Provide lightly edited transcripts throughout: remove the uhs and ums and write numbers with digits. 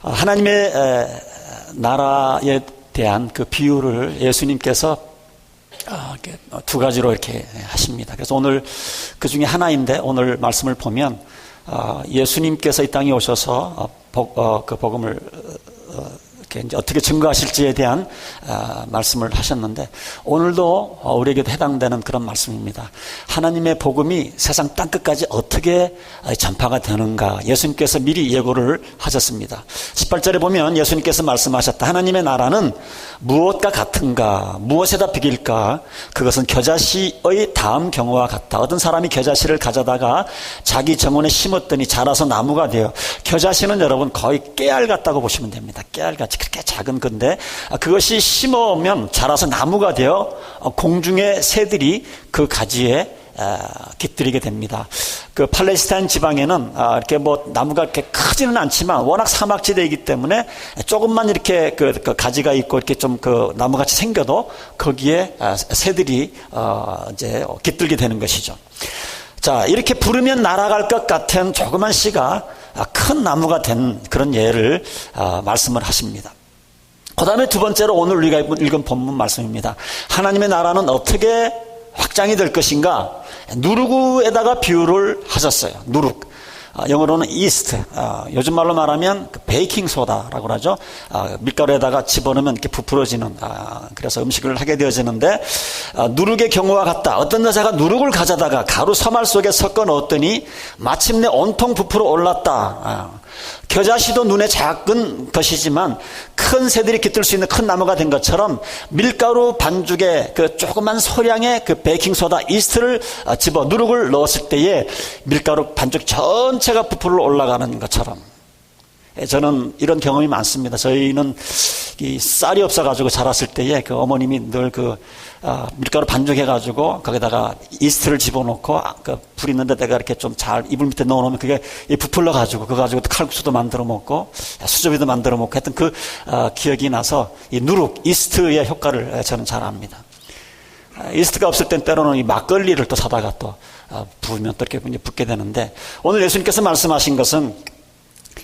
하나님의 나라에 대한 그 비유를 예수님께서 두 가지로 이렇게 하십니다. 그래서 오늘 그 중에 하나인데, 오늘 말씀을 보면 예수님께서 이 땅에 오셔서 그 복음을 이제 어떻게 증거하실지에 대한 말씀을 하셨는데, 오늘도 우리에게도 해당되는 그런 말씀입니다. 하나님의 복음이 세상 땅끝까지 어떻게 전파가 되는가, 예수님께서 미리 예고를 하셨습니다. 18절에 보면 예수님께서 말씀하셨다. 하나님의 나라는 무엇과 같은가, 무엇에다 비길까? 그것은 겨자씨의 다음 경우와 같다. 어떤 사람이 겨자씨를 가져다가 자기 정원에 심었더니 자라서 나무가 되어, 겨자씨는 여러분 거의 깨알 같다고 보시면 됩니다. 깨알같이 그렇게 작은 건데, 그것이 심으면 자라서 나무가 되어 공중의 새들이 그 가지에 깃들이게 됩니다. 그 팔레스타인 지방에는 이렇게 뭐 나무가 이렇게 크지는 않지만 워낙 사막지대이기 때문에 조금만 이렇게 그 가지가 있고 이렇게 좀 그 나무같이 생겨도 거기에 새들이 이제 깃들게 되는 것이죠. 자, 이렇게 부르면 날아갈 것 같은 조그만 씨가 큰 나무가 된 그런 예를 말씀을 하십니다. 그 다음에 두 번째로 오늘 우리가 읽은 본문 말씀입니다. 하나님의 나라는 어떻게 확장이 될 것인가? 누룩에다가 비유를 하셨어요. 누룩. 영어로는 이스트. 요즘 말로 말하면 베이킹 소다라고 하죠. 밀가루에다가 집어넣으면 이렇게 부풀어지는, 그래서 음식을 하게 되어지는데, 누룩의 경우와 같다. 어떤 여자가 누룩을 가져다가 가루 서말 속에 섞어 넣었더니 마침내 온통 부풀어 올랐다. 겨자씨도 눈에 작은 것이지만 큰 새들이 깃들 수 있는 큰 나무가 된 것처럼, 밀가루 반죽에 그 조그만 소량의 그 베이킹소다 이스트를 집어 누룩을 넣었을 때에 밀가루 반죽 전체가 부풀어 올라가는 것처럼, 저는 이런 경험이 많습니다. 저희는 이 쌀이 없어가지고 자랐을 때에 그 어머님이 늘 그 밀가루 반죽해가지고 거기다가 이스트를 집어넣고 불 있는데 내가 이렇게 좀 잘 이불 밑에 넣어놓으면 그게 부풀러가지고 그거 가지고 칼국수도 만들어 먹고 수제비도 만들어 먹고 했던 그 기억이 나서, 이 누룩 이스트의 효과를 저는 잘 압니다. 이스트가 없을 땐 때로는 이 막걸리를 또 사다가 또 부으면 또 이렇게 붓게 되는데, 오늘 예수님께서 말씀하신 것은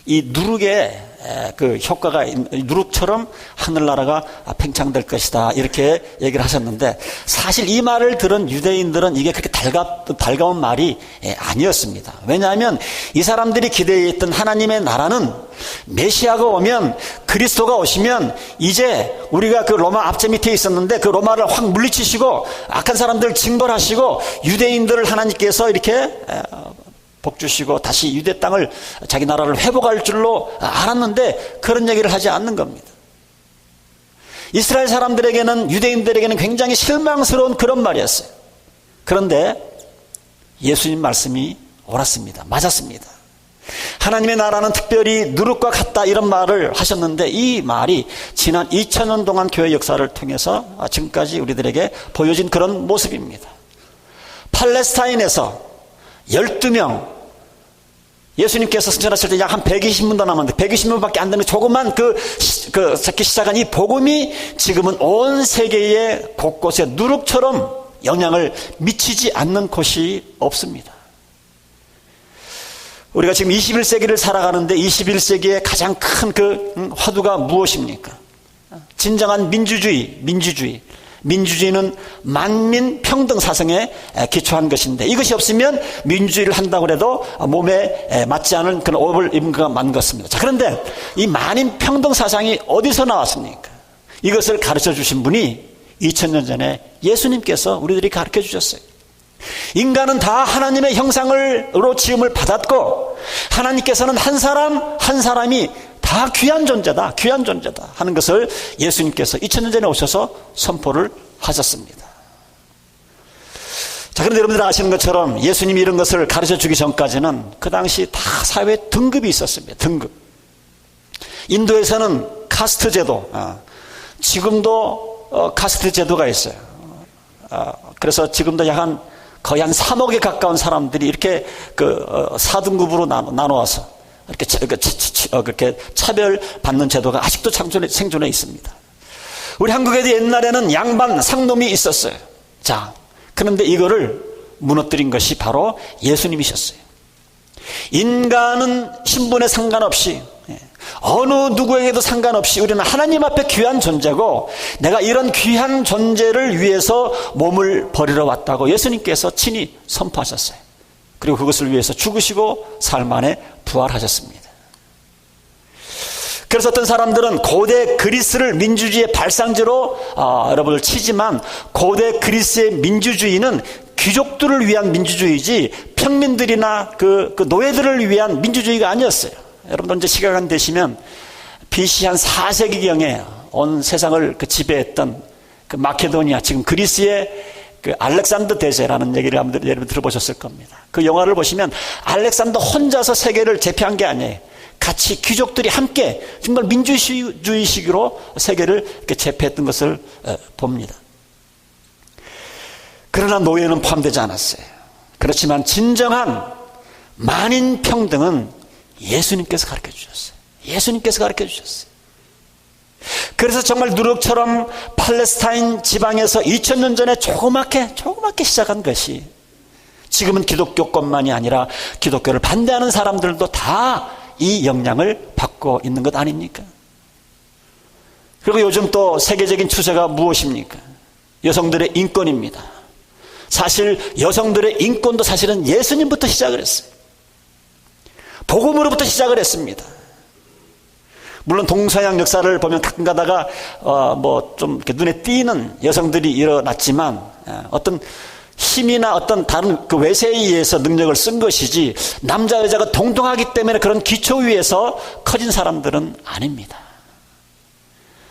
이 누룩의 그 효과가, 누룩처럼 하늘나라가 팽창될 것이다, 이렇게 얘기를 하셨는데, 사실 이 말을 들은 유대인들은 이게 그렇게 달가운 말이 아니었습니다. 왜냐하면 이 사람들이 기대했던 하나님의 나라는 메시아가 오면, 그리스도가 오시면 이제 우리가 그 로마 압제 밑에 있었는데 그 로마를 확 물리치시고 악한 사람들을 징벌하시고 유대인들을 하나님께서 이렇게 복 주시고 다시 유대 땅을, 자기 나라를 회복할 줄로 알았는데 그런 얘기를 하지 않는 겁니다. 이스라엘 사람들에게는, 유대인들에게는 굉장히 실망스러운 그런 말이었어요. 그런데 예수님 말씀이 옳았습니다. 맞았습니다. 하나님의 나라는 특별히 누룩과 같다, 이런 말을 하셨는데, 이 말이 지난 2000년 동안 교회 역사를 통해서 지금까지 우리들에게 보여진 그런 모습입니다. 팔레스타인에서 12명, 예수님께서 승천하실 때 약 한 120명 남았는데 120명밖에 안 되는 조그만 새끼 시작한 이 복음이 지금은 온 세계의 곳곳에 누룩처럼 영향을 미치지 않는 곳이 없습니다. 우리가 지금 21세기를 살아가는데 21세기의 가장 큰 그 화두가 무엇입니까? 진정한 민주주의는 만민 평등 사상에 기초한 것인데, 이것이 없으면 민주주의를 한다고 해도 몸에 맞지 않은 그런 옷을 입은 것과 맞는 것입니다. 자, 그런데 이 만민 평등 사상이 어디서 나왔습니까? 이것을 가르쳐 주신 분이 2000년 전에 예수님께서 우리들이 가르쳐 주셨어요. 인간은 다 하나님의 형상으로 지음을 받았고, 하나님께서는 한 사람이 다 귀한 존재다 하는 것을 예수님께서 2000년 전에 오셔서 선포를 하셨습니다. 자, 그런데 여러분들 아시는 것처럼 예수님이 이런 것을 가르쳐 주기 전까지는 그 당시 다 사회에 등급이 있었습니다. 등급. 인도에서는 카스트 제도, 지금도 카스트 제도가 있어요. 그래서 지금도 거의 한 3억에 가까운 사람들이 이렇게 4등급으로 나누어서 그렇게 차별받는 제도가 아직도 생존해 있습니다. 우리 한국에도 옛날에는 양반, 상놈이 있었어요. 자, 그런데 이거를 무너뜨린 것이 바로 예수님이셨어요. 인간은 신분에 상관없이 어느 누구에게도 상관없이 우리는 하나님 앞에 귀한 존재고 내가 이런 귀한 존재를 위해서 몸을 버리러 왔다고 예수님께서 친히 선포하셨어요. 그리고 그것을 위해서 죽으시고 사흘 만에 부활하셨습니다. 그래서 어떤 사람들은 고대 그리스를 민주주의의 발상지로 여러분을 치지만 고대 그리스의 민주주의는 귀족들을 위한 민주주의지 평민들이나 그 노예들을 위한 민주주의가 아니었어요. 여러분들 이제 시간 되시면 BC 한 4세기경에 온 세상을 지배했던 그 마케도니아, 지금 그리스의 그 알렉산더 대제라는 얘기를 여러분 들어보셨을 겁니다. 그 영화를 보시면 알렉산더 혼자서 세계를 제패한 게 아니에요. 같이 귀족들이 함께 정말 민주주의식으로 세계를 이렇게 제패했던 것을 봅니다. 그러나 노예는 포함되지 않았어요. 그렇지만 진정한 만인 평등은 예수님께서 가르쳐 주셨어요. 예수님께서 가르쳐 주셨어요. 그래서 정말 누룩처럼 팔레스타인 지방에서 2000년 전에 조그맣게 시작한 것이 지금은 기독교권만이 아니라 기독교를 반대하는 사람들도 다 이 영향을 받고 있는 것 아닙니까? 그리고 요즘 또 세계적인 추세가 무엇입니까? 여성들의 인권입니다. 사실 여성들의 인권도 사실은 예수님부터 시작을 했어요. 복음으로부터 시작을 했습니다. 물론 동서양 역사를 보면 가끔 가다가 좀 이렇게 눈에 띄는 여성들이 일어났지만 어떤 힘이나 어떤 다른 그 외세에 의해서 능력을 쓴 것이지 남자 여자가 동등하기 때문에 그런 기초 위에서 커진 사람들은 아닙니다.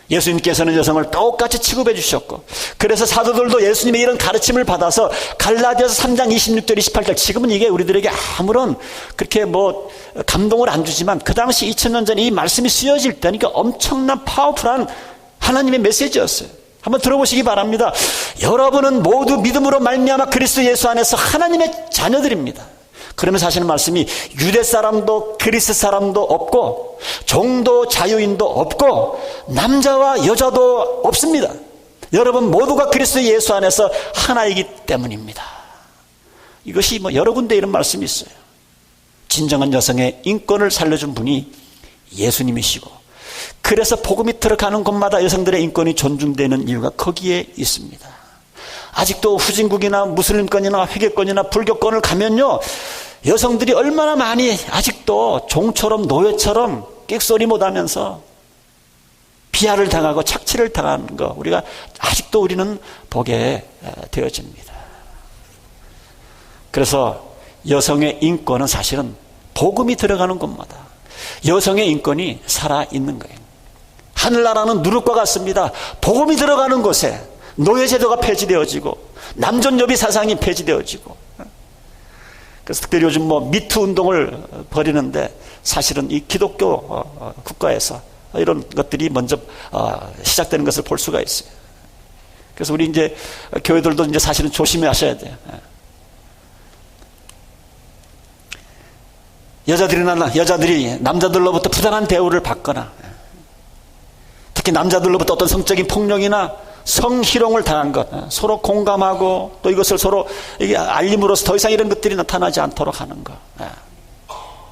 예수님께서는 여성을 똑같이 취급해 주셨고 그래서 사도들도 예수님의 이런 가르침을 받아서 갈라디아서 3장 26절 28절 지금은 이게 우리들에게 아무런 그렇게 감동을 안 주지만 그 당시 2000년 전에 이 말씀이 쓰여질 때니까 엄청난 파워풀한 하나님의 메시지였어요. 한번 들어보시기 바랍니다. 여러분은 모두 믿음으로 말미암아 그리스도 예수 안에서 하나님의 자녀들입니다. 그러면서 하시는 말씀이 유대 사람도 그리스 사람도 없고 종도 자유인도 없고 남자와 여자도 없습니다. 여러분 모두가 그리스도 예수 안에서 하나이기 때문입니다. 이것이 여러 군데 이런 말씀이 있어요. 진정한 여성의 인권을 살려준 분이 예수님이시고 그래서 복음이 들어가는 곳마다 여성들의 인권이 존중되는 이유가 거기에 있습니다. 아직도 후진국이나 무슬림권이나 회계권이나 불교권을 가면요 여성들이 얼마나 많이 아직도 종처럼 노예처럼 끽소리 못하면서 비하를 당하고 착취를 당하는 거 우리가 아직도 우리는 보게 되어집니다. 그래서 여성의 인권은 사실은 복음이 들어가는 곳마다 여성의 인권이 살아있는 거예요. 하늘나라는 누룩과 같습니다. 복음이 들어가는 곳에 노예제도가 폐지되어지고 남존여비 사상이 폐지되어지고 그래서 특별히 요즘 미투 운동을 벌이는데 사실은 이 기독교 국가에서 이런 것들이 먼저 시작되는 것을 볼 수가 있어요. 그래서 우리 이제 교회들도 이제 사실은 조심하셔야 돼요. 여자들이 남자들로부터 부당한 대우를 받거나 특히 남자들로부터 어떤 성적인 폭력이나 성희롱을 당한 것 서로 공감하고 또 이것을 서로 알림으로써 더 이상 이런 것들이 나타나지 않도록 하는 것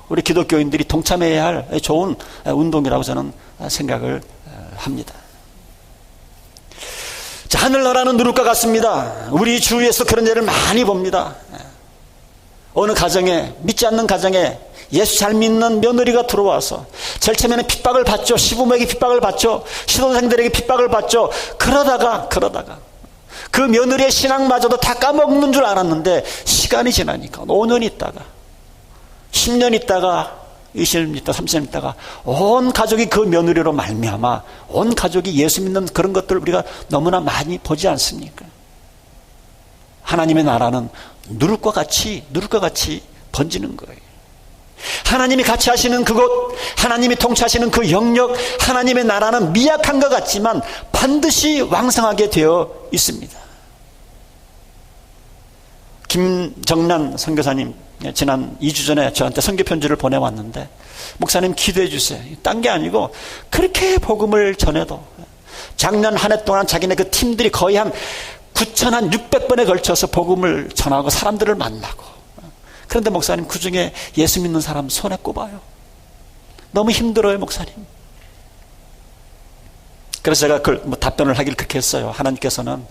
우리 기독교인들이 동참해야 할 좋은 운동이라고 저는 생각을 합니다. 자, 하늘나라는 누룩과 같습니다. 우리 주위에서 그런 예를 많이 봅니다. 어느 가정에 믿지 않는 가정에 예수 잘 믿는 며느리가 들어와서 제일 처음에는 핍박을 받죠. 시부모에게 핍박을 받죠. 시동생들에게 핍박을 받죠. 그러다가 그 며느리의 신앙마저도 다 까먹는 줄 알았는데 시간이 지나니까 5년 있다가 10년 있다가 20년 있다가 30년 있다가 온 가족이 그 며느리로 말미암아 온 가족이 예수 믿는 그런 것들을 우리가 너무나 많이 보지 않습니까? 하나님의 나라는 누룩과 같이 번지는 거예요. 하나님이 같이 하시는 그곳, 하나님이 통치하시는 그 영역, 하나님의 나라는 미약한 것 같지만 반드시 왕성하게 되어 있습니다. 김정란 선교사님 지난 2주 전에 저한테 선교 편지를 보내왔는데 목사님 기도해 주세요. 딴 게 아니고 그렇게 복음을 전해도 작년 한 해 동안 자기네 그 팀들이 거의 한 9,600번에 걸쳐서 복음을 전하고 사람들을 만나고 그런데 목사님 그중에 예수 믿는 사람 손에 꼽아요. 너무 힘들어요, 목사님. 그래서 제가 답변을 하길 그렇게 했어요. 하나님께서는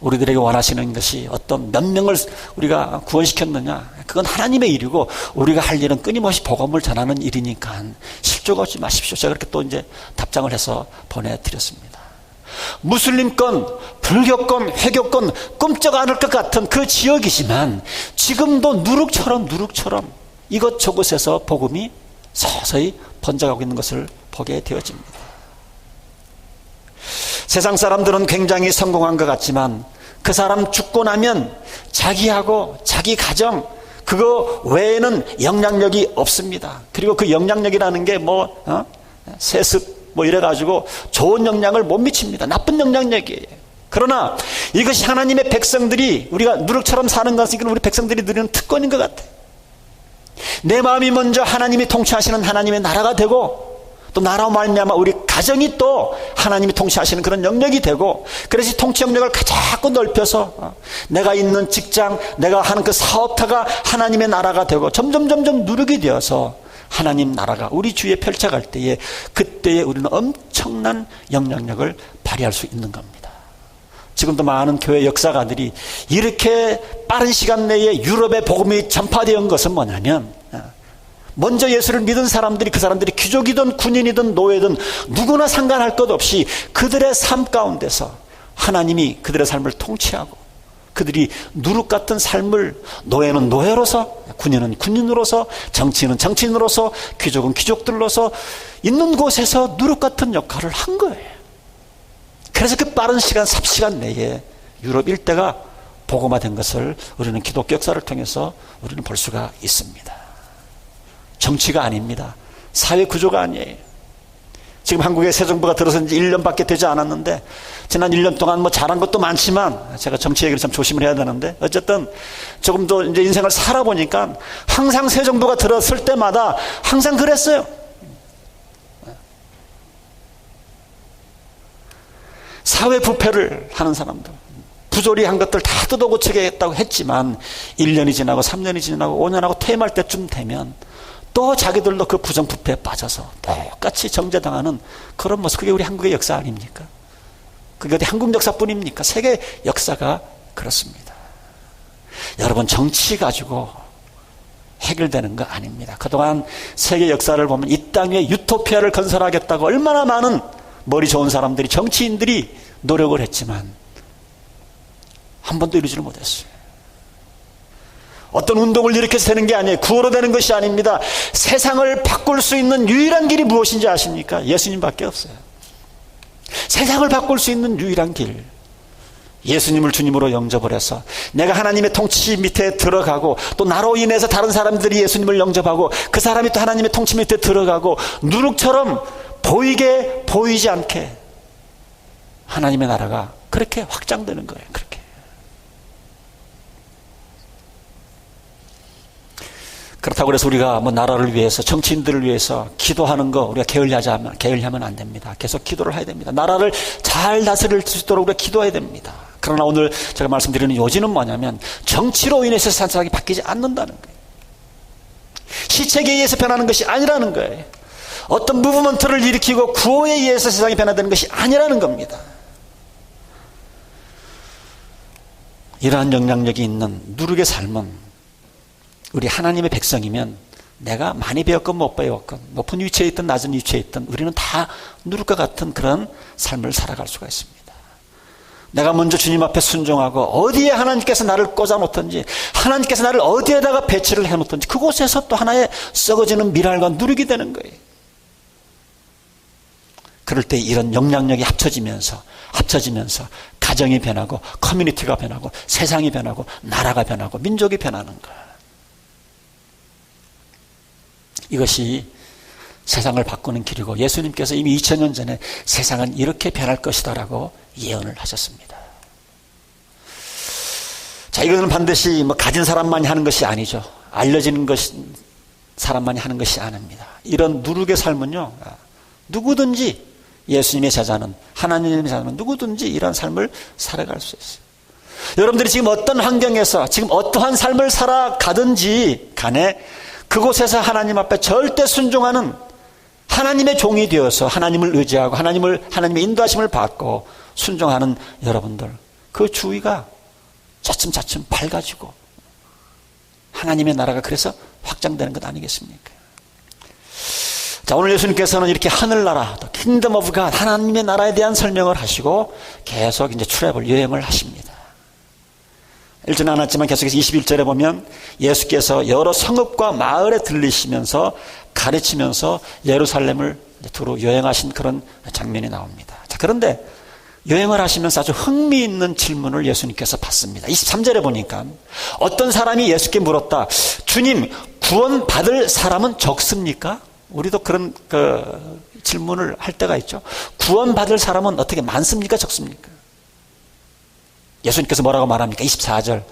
우리들에게 원하시는 것이 어떤 몇 명을 우리가 구원시켰느냐, 그건 하나님의 일이고 우리가 할 일은 끊임없이 복음을 전하는 일이니까 실족하지 마십시오. 제가 그렇게 또 이제 답장을 해서 보내드렸습니다. 무슬림권, 불교권, 회교권 꼼짝 않을 것 같은 그 지역이지만 지금도 누룩처럼 이것저것에서 복음이 서서히 번져가고 있는 것을 보게 되어집니다. 세상 사람들은 굉장히 성공한 것 같지만 그 사람 죽고 나면 자기하고 자기 가정 그거 외에는 영향력이 없습니다. 그리고 그 영향력이라는 게 세습 이래가지고 좋은 영향을 못 미칩니다. 나쁜 영향력이에요. 그러나 이것이 하나님의 백성들이, 우리가 누룩처럼 사는 것은 우리 백성들이 누리는 특권인 것 같아요. 내 마음이 먼저 하나님이 통치하시는 하나님의 나라가 되고, 또 나라로 말미암아 우리 가정이 또 하나님이 통치하시는 그런 영역이 되고, 그래서 통치 영역을 자꾸 넓혀서 내가 있는 직장, 내가 하는 그 사업터가 하나님의 나라가 되고 점점 누룩이 되어서 하나님 나라가 우리 주위에 펼쳐갈 때에, 그때에 우리는 엄청난 영향력을 발휘할 수 있는 겁니다. 지금도 많은 교회 역사가들이 이렇게 빠른 시간 내에 유럽의 복음이 전파되어 온 것은 뭐냐면, 먼저 예수를 믿은 사람들이, 그 사람들이 귀족이든 군인이든 노예든 누구나 상관할 것 없이 그들의 삶 가운데서 하나님이 그들의 삶을 통치하고, 그들이 누룩 같은 삶을, 노예는 노예로서, 군인은 군인으로서, 정치인은 정치인으로서, 귀족은 귀족들로서 있는 곳에서 누룩 같은 역할을 한 거예요. 그래서 그 빠른 시간, 삽시간 내에 유럽 일대가 복음화된 것을 우리는 기독교 역사를 통해서 우리는 볼 수가 있습니다. 정치가 아닙니다. 사회 구조가 아니에요. 지금 한국의 새 정부가 들어선 지 1년밖에 되지 않았는데, 지난 1년 동안 잘한 것도 많지만, 제가 정치 얘기를 참 조심을 해야 되는데, 어쨌든 조금 더 이제 인생을 살아보니까 항상 새 정부가 들었을 때마다 항상 그랬어요. 사회 부패를 하는 사람들, 부조리한 것들 다 뜯어고치겠다고 했지만 1년이 지나고 3년이 지나고 5년하고 퇴임할 때쯤 되면 또 자기들도 그 부정부패에 빠져서 똑같이 정죄당하는 그런 모습, 그게 우리 한국의 역사 아닙니까? 그게 어디 한국 역사뿐입니까? 세계 역사가 그렇습니다. 여러분, 정치 가지고 해결되는 거 아닙니다. 그동안 세계 역사를 보면 이 땅에 유토피아를 건설하겠다고 얼마나 많은 머리 좋은 사람들이, 정치인들이 노력을 했지만 한 번도 이루지를 못했어요. 어떤 운동을 일으켜서 되는 게 아니에요. 구호로 되는 것이 아닙니다. 세상을 바꿀 수 있는 유일한 길이 무엇인지 아십니까? 예수님밖에 없어요. 세상을 바꿀 수 있는 유일한 길, 예수님을 주님으로 영접을 해서 내가 하나님의 통치 밑에 들어가고, 또 나로 인해서 다른 사람들이 예수님을 영접하고 그 사람이 또 하나님의 통치 밑에 들어가고, 누룩처럼 보이게 보이지 않게 하나님의 나라가 그렇게 확장되는 거예요. 그렇게. 그렇다고 해서 우리가 나라를 위해서, 정치인들을 위해서 기도하는 거 우리가 게을리하면 안 됩니다. 계속 기도를 해야 됩니다. 나라를 잘 다스릴 수 있도록 우리가 기도해야 됩니다. 그러나 오늘 제가 말씀드리는 요지는 뭐냐면, 정치로 인해서 세상이 바뀌지 않는다는 거예요. 시책에 의해서 변하는 것이 아니라는 거예요. 어떤 무브먼트를 일으키고 구호에 의해서 세상이 변화되는 것이 아니라는 겁니다. 이러한 영향력이 있는 누룩의 삶은, 우리 하나님의 백성이면 내가 많이 배웠건 못 배웠건, 높은 위치에 있든 낮은 위치에 있든 우리는 다 누룩과 같은 그런 삶을 살아갈 수가 있습니다. 내가 먼저 주님 앞에 순종하고, 어디에 하나님께서 나를 꽂아놓든지, 하나님께서 나를 어디에다가 배치를 해놓든지 그곳에서 또 하나의 썩어지는 미랄과 누룩이 되는 거예요. 그럴 때 이런 영향력이 합쳐지면서 가정이 변하고, 커뮤니티가 변하고, 세상이 변하고, 나라가 변하고, 민족이 변하는 거예요. 이것이 세상을 바꾸는 길이고, 예수님께서 이미 2000년 전에 세상은 이렇게 변할 것이다라고 예언을 하셨습니다. 자, 이것은 반드시 가진 사람만이 하는 것이 아니죠. 알려지는 사람만이 하는 것이 아닙니다. 이런 누룩의 삶은요, 누구든지, 예수님의 제자는, 하나님의 제자는 누구든지 이런 삶을 살아갈 수 있어요. 여러분들이 지금 어떤 환경에서 지금 어떠한 삶을 살아가든지 간에 그곳에서 하나님 앞에 절대 순종하는 하나님의 종이 되어서 하나님을 의지하고 하나님의 인도하심을 받고 순종하는 여러분들, 그 주위가 차츰차츰 밝아지고 하나님의 나라가 그래서 확장되는 것 아니겠습니까? 자, 오늘 예수님께서는 이렇게 하늘나라, 킹덤 오브 갓, 하나님의 나라에 대한 설명을 하시고 계속 이제 트래블, 여행을 하십니다. 읽지는 않았지만 계속해서 21절에 보면 예수께서 여러 성읍과 마을에 들리시면서 가르치면서 예루살렘을 두루 여행하신 그런 장면이 나옵니다. 자, 그런데 여행을 하시면서 아주 흥미있는 질문을 예수님께서 받습니다. 23절에 보니까 어떤 사람이 예수께 물었다. 주님, 구원받을 사람은 적습니까? 우리도 그런 질문을 할 때가 있죠. 구원받을 사람은 어떻게 많습니까? 적습니까? 예수님께서 뭐라고 말합니까? 24절.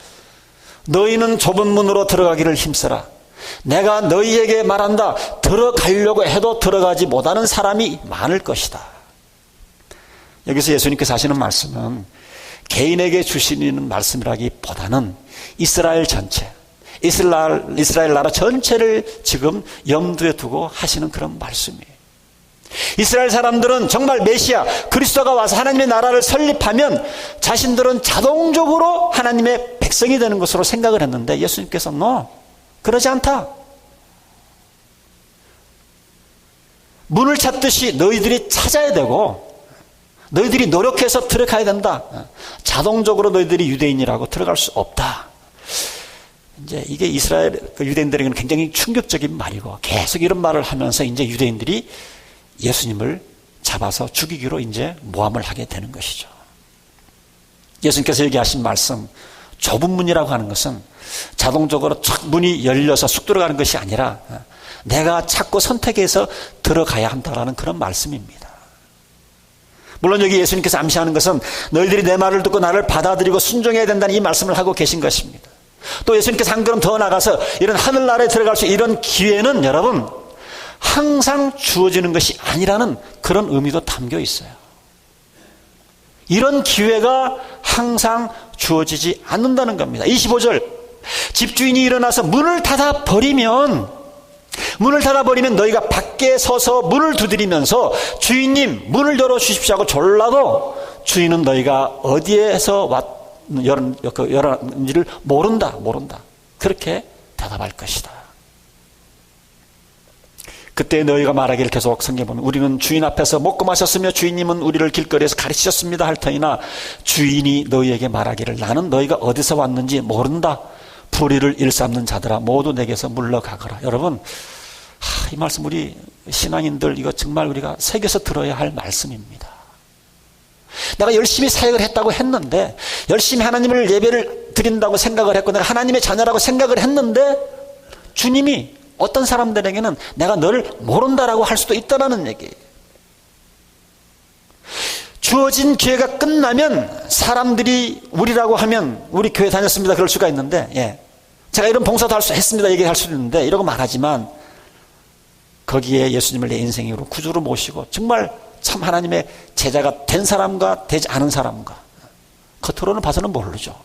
너희는 좁은 문으로 들어가기를 힘써라. 내가 너희에게 말한다. 들어가려고 해도 들어가지 못하는 사람이 많을 것이다. 여기서 예수님께서 하시는 말씀은 개인에게 주시는 말씀이라기보다는 이스라엘 전체, 이스라엘 나라 전체를 지금 염두에 두고 하시는 그런 말씀이에요. 이스라엘 사람들은 정말 메시아 그리스도가 와서 하나님의 나라를 설립하면 자신들은 자동적으로 하나님의 백성이 되는 것으로 생각을 했는데 예수님께서 그러지 않다. 문을 찾듯이 너희들이 찾아야 되고 너희들이 노력해서 들어가야 된다. 자동적으로 너희들이 유대인이라고 들어갈 수 없다. 이제 이게 이스라엘 유대인들에게는 굉장히 충격적인 말이고 계속 이런 말을 하면서 이제 유대인들이 예수님을 잡아서 죽이기로 이제 모함을 하게 되는 것이죠. 예수님께서 얘기하신 말씀, 좁은 문이라고 하는 것은 자동적으로 쫙 문이 열려서 쑥 들어가는 것이 아니라 내가 찾고 선택해서 들어가야 한다라는 그런 말씀입니다. 물론 여기 예수님께서 암시하는 것은 너희들이 내 말을 듣고 나를 받아들이고 순종해야 된다는 이 말씀을 하고 계신 것입니다. 또 예수님께서 한 걸음 더 나가서 이런 하늘나라에 들어갈 수 이런 기회는 여러분 항상 주어지는 것이 아니라는 그런 의미도 담겨 있어요. 이런 기회가 항상 주어지지 않는다는 겁니다. 25절 집주인이 일어나서 문을 닫아버리면 너희가 밖에 서서 문을 두드리면서 주인님 문을 열어주십시오 하고 졸라도 주인은 너희가 어디에서 열었는지를 모른다. 그렇게 대답할 것이다. 그때 너희가 말하기를 계속 성경에 보면 우리는 주인 앞에서 먹고 마셨으며 주인님은 우리를 길거리에서 가르치셨습니다 할 터이나 주인이 너희에게 말하기를 나는 너희가 어디서 왔는지 모른다. 불의를 일삼는 자들아 모두 내게서 물러가거라. 여러분 이 말씀 우리 신앙인들 이거 정말 우리가 새겨서 들어야 할 말씀입니다. 내가 열심히 사역을 했다고 했는데 열심히 하나님을 예배를 드린다고 생각을 했고 내가 하나님의 자녀라고 생각을 했는데 주님이 어떤 사람들에게는 내가 너를 모른다라고 할 수도 있다는 얘기예요. 주어진 기회가 끝나면 사람들이 우리라고 하면 우리 교회 다녔습니다 그럴 수가 있는데 제가 이런 봉사도 했습니다 얘기할 수도 있는데 이러고 말하지만 거기에 예수님을 내 인생으로 구주로 모시고 정말 참 하나님의 제자가 된 사람과 되지 않은 사람과 겉으로는 봐서는 모르죠.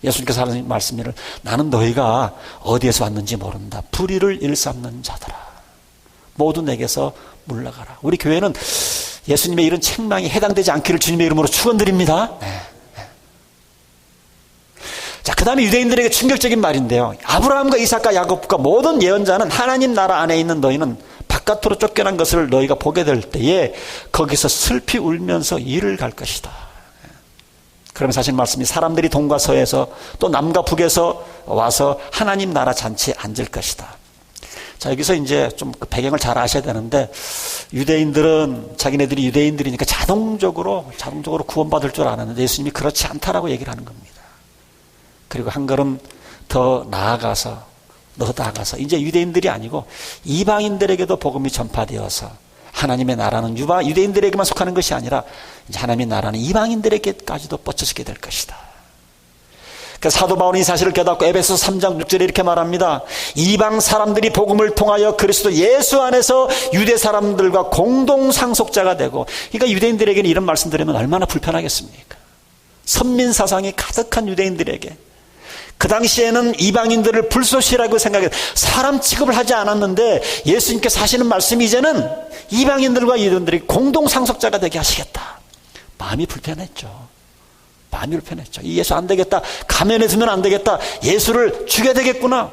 예수님께서 하는 말씀을 나는 너희가 어디에서 왔는지 모른다. 불의를 일삼는 자들아 모두 내게서 물러가라. 우리 교회는 예수님의 이런 책망이 해당되지 않기를 주님의 이름으로 축원드립니다. 자, 그 다음에 유대인들에게 충격적인 말인데요. 아브라함과 이삭과 야곱과 모든 예언자는 하나님 나라 안에 있는 너희는 바깥으로 쫓겨난 것을 너희가 보게 될 때에 거기서 슬피 울면서 이를 갈 것이다. 그러면서 하신 말씀이 사람들이 동과 서에서 또 남과 북에서 와서 하나님 나라 잔치에 앉을 것이다. 자, 여기서 이제 좀 배경을 잘 아셔야 되는데 유대인들은 자기네들이 유대인들이니까 자동적으로 구원받을 줄 알았는데 예수님이 그렇지 않다라고 얘기를 하는 겁니다. 그리고 한 걸음 더 나아가서 이제 유대인들이 아니고 이방인들에게도 복음이 전파되어서 하나님의 나라는 유대인들에게만 속하는 것이 아니라 이제 하나님의 나라는 이방인들에게까지도 뻗쳐지게 될 것이다. 그래서 사도 바울이 이 사실을 깨닫고 에베소서 3장 6절에 이렇게 말합니다. 이방 사람들이 복음을 통하여 그리스도 예수 안에서 유대 사람들과 공동 상속자가 되고 그러니까 유대인들에게는 이런 말씀 드리면 얼마나 불편하겠습니까? 선민 사상이 가득한 유대인들에게 그 당시에는 이방인들을 불쏘시라고 생각해 사람 취급을 하지 않았는데 예수님께서 하시는 말씀이 이제는 이방인들과 유대인들이 공동 상속자가 되게 하시겠다. 마음이 불편했죠. 마음이 불편했죠. 이 예수 안 되겠다. 가면에 두면 안 되겠다. 예수를 죽여야 되겠구나.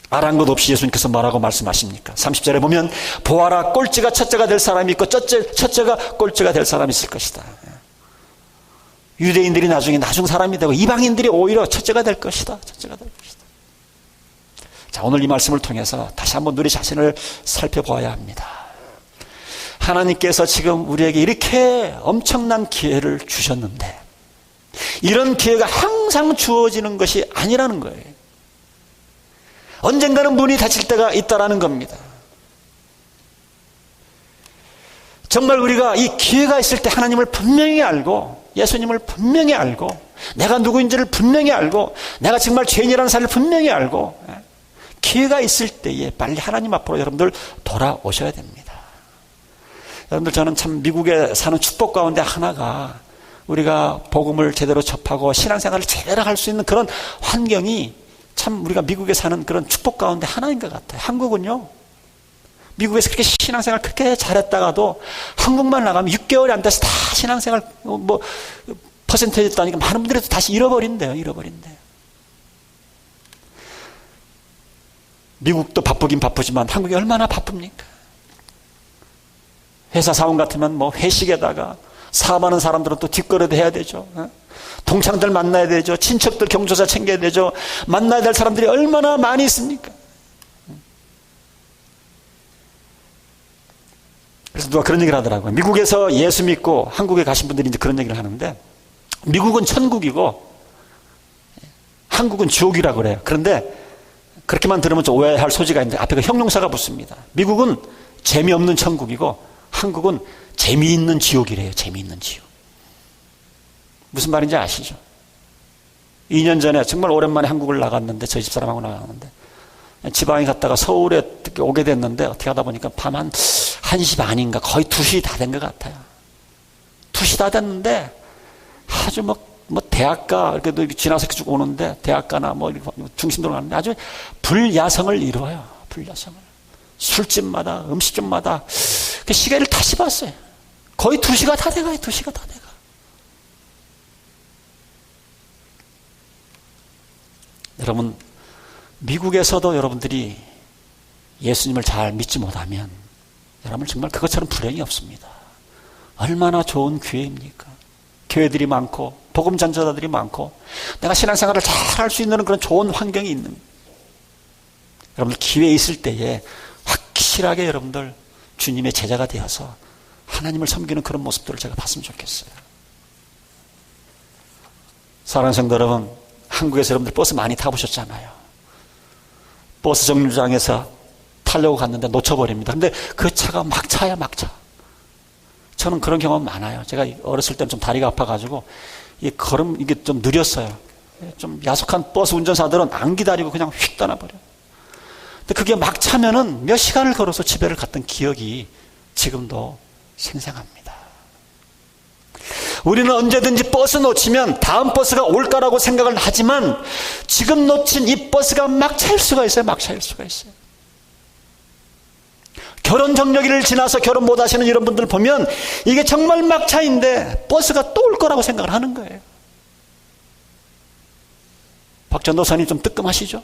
아랑곳 없이 예수님께서 뭐라고 말씀하십니까? 30절에 보면 보아라, 꼴찌가 첫째가 될 사람이 있고 첫째가 꼴찌가 될 사람이 있을 것이다. 유대인들이 나중 사람이 되고 이방인들이 오히려 첫째가 될 것이다. 첫째가 될 것이다. 자, 오늘 이 말씀을 통해서 다시 한번 우리 자신을 살펴보아야 합니다. 하나님께서 지금 우리에게 이렇게 엄청난 기회를 주셨는데 이런 기회가 항상 주어지는 것이 아니라는 거예요. 언젠가는 문이 닫힐 때가 있다라는 겁니다. 정말 우리가 이 기회가 있을 때 하나님을 분명히 알고 예수님을 분명히 알고 내가 누구인지를 분명히 알고 내가 정말 죄인이라는 사실을 분명히 알고 기회가 있을 때에 빨리 하나님 앞으로 여러분들 돌아오셔야 됩니다. 여러분들, 저는 참 미국에 사는 축복 가운데 하나가 우리가 복음을 제대로 접하고 신앙생활을 제대로 할 수 있는 그런 환경이 참 우리가 미국에 사는 그런 축복 가운데 하나인 것 같아요. 한국은요, 미국에서 그렇게 신앙생활 그렇게 잘했다가도 한국만 나가면 6개월이 안 돼서 다 신앙생활 퍼센테이지 따니까 많은 분들이 다시 잃어버린대요. 미국도 바쁘긴 바쁘지만 한국이 얼마나 바쁩니까? 회사 사원 같으면 회식에다가 사업하는 사람들은 또 뒷거래도 해야 되죠. 동창들 만나야 되죠. 친척들 경조사 챙겨야 되죠. 만나야 될 사람들이 얼마나 많이 있습니까? 그래서 누가 그런 얘기를 하더라고요. 미국에서 예수 믿고 한국에 가신 분들이 이제 그런 얘기를 하는데 미국은 천국이고 한국은 지옥이라고 그래요. 그런데 그렇게만 들으면 좀 오해할 소지가 있는데 앞에 그 형용사가 붙습니다. 미국은 재미없는 천국이고 한국은 재미있는 지옥이래요. 재미있는 지옥. 무슨 말인지 아시죠? 2년 전에 정말 오랜만에 한국을 나갔는데 저희 집사람하고 나갔는데 지방에 갔다가 서울에 오게 됐는데 어떻게 하다 보니까 밤 한 1시 반인가 거의 2시 다 된 것 같아요. 2시 다 됐는데 아주 대학가 이렇게 지나서 쭉 오는데 대학가나 중심도로 가는데 아주 불야성을 이루어요. 불야성을. 술집마다 음식점마다 그 시계를 다시 봤어요. 거의 2시가 다 돼가요. 2시가 다 돼가. 여러분, 미국에서도 여러분들이 예수님을 잘 믿지 못하면 여러분 정말 그것처럼 불행이 없습니다. 얼마나 좋은 기회입니까? 교회들이 많고 복음 전도자들이 많고 내가 신앙생활을 잘 할 수 있는 그런 좋은 환경이 있는, 여러분들 기회 있을 때에 확실하게 여러분들 주님의 제자가 되어서 하나님을 섬기는 그런 모습들을 제가 봤으면 좋겠어요. 사랑하는 성도 여러분, 한국에서 여러분들 버스 많이 타보셨잖아요. 버스 정류장에서 타려고 갔는데 놓쳐버립니다. 근데 그 차가 막차야, 막차. 저는 그런 경험 많아요. 제가 어렸을 때는 좀 다리가 아파가지고 이게 좀 느렸어요. 좀 야속한 버스 운전사들은 안 기다리고 그냥 휙 떠나버려. 근데 그게 막차면은 몇 시간을 걸어서 집에를 갔던 기억이 지금도 생생합니다. 우리는 언제든지 버스 놓치면 다음 버스가 올까라고 생각을 하지만 지금 놓친 이 버스가 막차일 수가 있어요. 막차일 수가 있어요. 결혼 정력기를 지나서 결혼 못 하시는 이런 분들 보면 이게 정말 막차인데 버스가 또 올 거라고 생각을 하는 거예요. 박 전도사님 좀 뜨끔하시죠?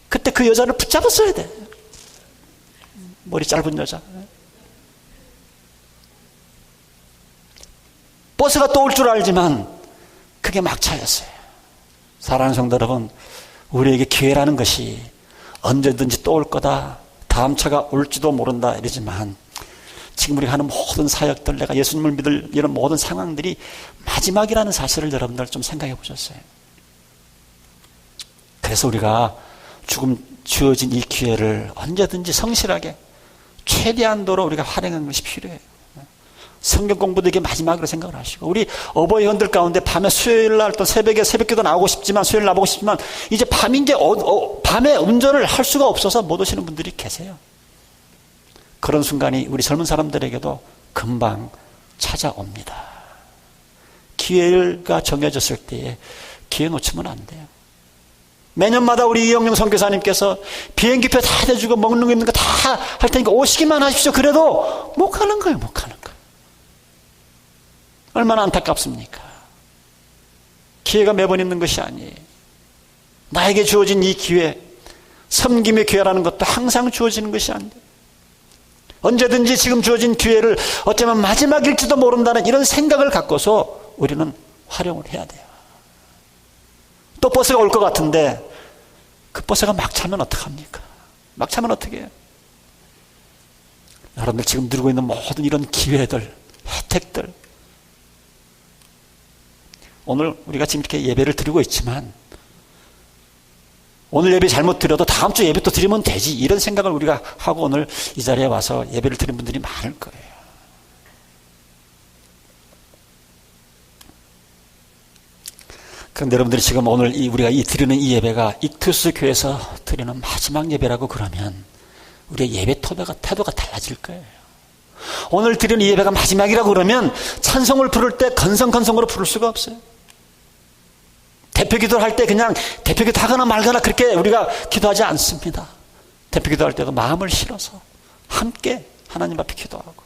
그때 그 여자를 붙잡았어야 돼. 머리 짧은 여자. 버스가 또 올 줄 알지만 그게 막차였어요. 사랑하는 성도 여러분, 우리에게 기회라는 것이 언제든지 또 올 거다, 다음 차가 올지도 모른다 이러지만 지금 우리가 하는 모든 사역들, 내가 예수님을 믿을 이런 모든 상황들이 마지막이라는 사실을 여러분들 좀 생각해 보셨어요? 그래서 우리가 죽음 주어진 이 기회를 언제든지 성실하게 최대한도로 우리가 활용하는 것이 필요해요. 성경 공부도 이게 마지막으로 생각을 하시고, 우리 어버이원들 가운데 밤에 수요일 날 또 새벽에 새벽기도 나오고 싶지만, 수요일 나오고 싶지만 이제 밤인데 밤에 운전을 할 수가 없어서 못 오시는 분들이 계세요. 그런 순간이 우리 젊은 사람들에게도 금방 찾아옵니다. 기회가 정해졌을 때에 기회 놓치면 안 돼요. 매년마다 우리 이영영 선교사님께서 비행기표 다 대주고 먹는 거 있는 거 다 할 테니까 오시기만 하십시오. 그래도 못 가는 거예요. 못 가는 거예요. 얼마나 안타깝습니까? 기회가 매번 있는 것이 아니에요. 나에게 주어진 이 기회, 섬김의 기회라는 것도 항상 주어지는 것이 아니에요. 언제든지 지금 주어진 기회를 어쩌면 마지막일지도 모른다는 이런 생각을 갖고서 우리는 활용을 해야 돼요. 또 버스가 올 것 같은데 그 버스가 막 차면 어떡합니까? 막 차면 어떻게 해요? 여러분들 지금 누리고 있는 모든 이런 기회들, 혜택들, 오늘 우리가 지금 이렇게 예배를 드리고 있지만 오늘 예배 잘못 드려도 다음 주 예배 또 드리면 되지, 이런 생각을 우리가 하고 오늘 이 자리에 와서 예배를 드린 분들이 많을 거예요. 그런데 여러분들이 지금 오늘 우리가 드리는 이 예배가 익투스 교회에서 드리는 마지막 예배라고 그러면 우리의 예배 태도가 달라질 거예요. 오늘 드리는 이 예배가 마지막이라고 그러면 찬송을 부를 때 건성건성으로 부를 수가 없어요. 대표 기도를 할 때 그냥 대표 기도 하거나 말거나 그렇게 우리가 기도하지 않습니다. 대표 기도할 때도 마음을 실어서 함께 하나님 앞에 기도하고,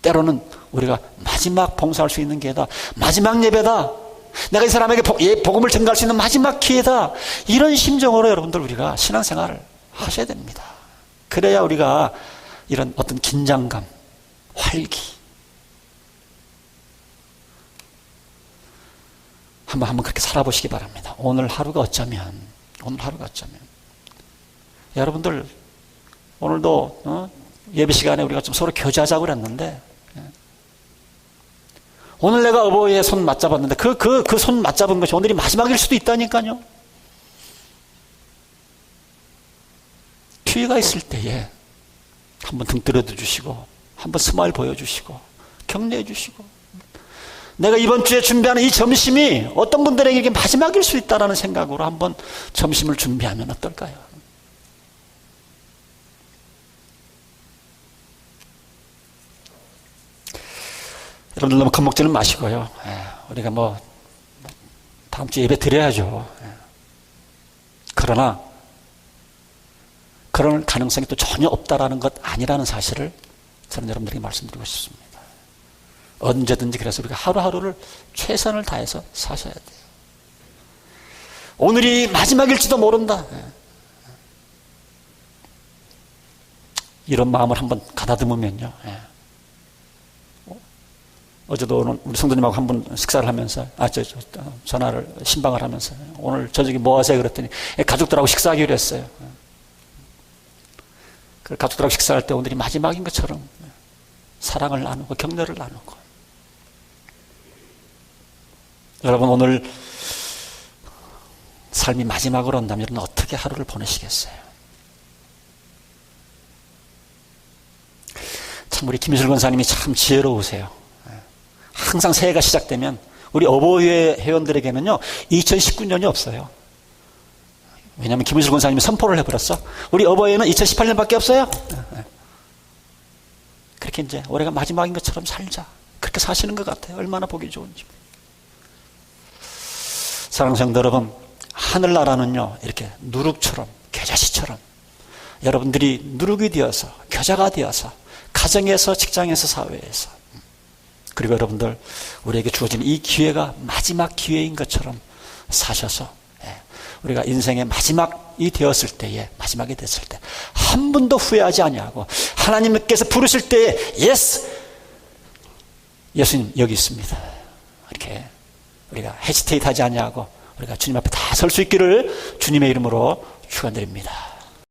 때로는 우리가 마지막 봉사할 수 있는 기회다, 마지막 예배다, 내가 이 사람에게 복음을 전가할 수 있는 마지막 기회다, 이런 심정으로 여러분들 우리가 신앙생활을 하셔야 됩니다. 그래야 우리가 이런 어떤 긴장감, 활기, 한번 그렇게 살아보시기 바랍니다. 오늘 하루가 어쩌면 여러분들 오늘도 예배 시간에 우리가 좀 서로 교제하자고 그랬는데, 오늘 내가 어버이의 손 맞잡았는데 그 손 맞잡은 것이 오늘이 마지막일 수도 있다니까요. 기회가 있을 때에 한번 등 들어도 주시고, 한번 스마일 보여주시고, 격려해 주시고, 내가 이번 주에 준비하는 이 점심이 어떤 분들에게 마지막일 수 있다는 생각으로 한번 점심을 준비하면 어떨까요? 여러분들 너무 겁먹지는 마시고요. 우리가 다음 주 예배 드려야죠. 그러나 그런 가능성이 또 전혀 없다라는 것 아니라는 사실을 저는 여러분들에게 말씀드리고 싶습니다. 언제든지 그래서 우리가 하루하루를 최선을 다해서 사셔야 돼요. 오늘이 마지막일지도 모른다, 이런 마음을 한번 가다듬으면요. 어제도 오늘 우리 성도님하고 한번 식사를 하면서 전화를 신방을 하면서 오늘 저녁에 뭐 하세요? 그랬더니 가족들하고 식사하기로 했어요. 그 가족들하고 식사할 때 오늘이 마지막인 것처럼 사랑을 나누고 격려를 나누고. 여러분 오늘 삶이 마지막으로 온다면 여러분 어떻게 하루를 보내시겠어요? 참 우리 김희슬 권사님이 참 지혜로우세요. 항상 새해가 시작되면 우리 어버이회 회원들에게는요 2019년이 없어요. 왜냐하면 김희슬 권사님이 선포를 해버렸어. 우리 어버이회는 2018년밖에 없어요. 그렇게 이제 올해가 마지막인 것처럼 살자, 그렇게 사시는 것 같아요. 얼마나 보기 좋은지. 사랑하는 성도 여러분, 하늘나라는요 이렇게 누룩처럼, 겨자씨처럼 여러분들이 누룩이 되어서, 겨자가 되어서 가정에서, 직장에서, 사회에서, 그리고 여러분들 우리에게 주어진 이 기회가 마지막 기회인 것처럼 사셔서 우리가 인생의 마지막이 되었을 때에, 마지막이 됐을 때 한 번도 후회하지 아니하고 하나님께서 부르실 때에 예스, 예수님 여기 있습니다, 이렇게 우리가 헤지테이트 하지 아니하고 우리가 주님 앞에 다 설 수 있기를 주님의 이름으로 축원드립니다.